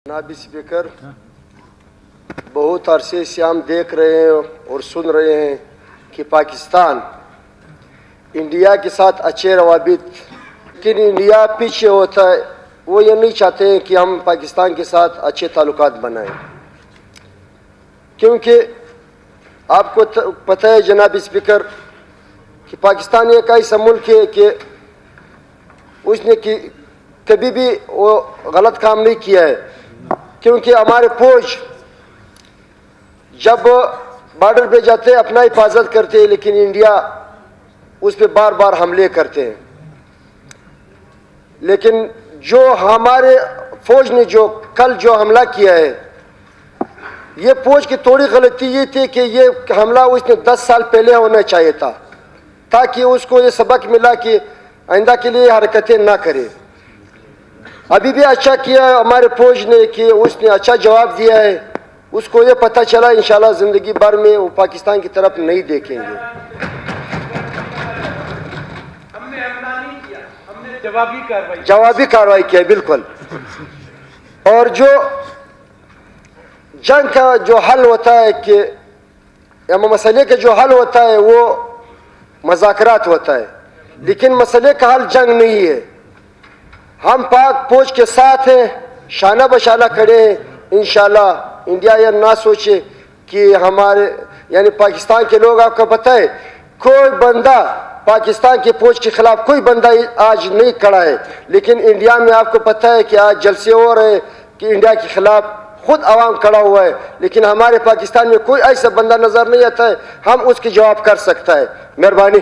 जनाब स्पीकर, बहुत अरसे से हम देख रहे हैं और सुन रहे हैं कि पाकिस्तान इंडिया के साथ अच्छे रवाबित, लेकिन इंडिया पीछे होता है। वो ये नहीं चाहते हैं कि हम पाकिस्तान के साथ अच्छे ताल्लुकात बनाएं, क्योंकि आपको पता है जनाब स्पीकर कि पाकिस्तान एक ऐसा मुल्क है कि उसने कभी भी वो गलत काम नहीं किया है, क्योंकि हमारे फौज जब बॉर्डर पे जाते हैं अपना हिफाजत करते हैं, लेकिन इंडिया उस पर बार बार हमले करते हैं। लेकिन जो हमारे फौज ने जो कल जो हमला किया है, ये फौज की थोड़ी गलती ये थी कि ये हमला उसने 10 साल पहले होना चाहिए था, ताकि उसको ये सबक मिला कि आइंदा के लिए हरकतें ना करे। अभी भी अच्छा किया हमारे फौज ने कि उसने अच्छा जवाब दिया है। उसको ये पता चला इंशाल्लाह ज़िंदगी भर में वो पाकिस्तान की तरफ नहीं देखेंगे। हमने हमला नहीं किया, हमने जवाबी कार्रवाई किया, बिल्कुल। और जो जंग का जो हल होता है कि या मसले का जो हल होता है वो मुज़ाकरात होता है, लेकिन मसले का हल जंग नहीं है। हम पाक फौज के साथ हैं, शाना बशाना खड़े हैं। इंशाल्लाह इंडिया यह ना सोचे कि हमारे यानी पाकिस्तान के लोग, आपको पता है कोई बंदा पाकिस्तान के फौज के खिलाफ कोई बंदा आज नहीं खड़ा है, लेकिन इंडिया में आपको पता है कि आज जलसे हो रहे हैं कि इंडिया के खिलाफ खुद आवाम खड़ा हुआ है, लेकिन हमारे पाकिस्तान में कोई ऐसा बंदा नज़र नहीं आता है हम उसकी जवाब कर सकता है। मेहरबानी।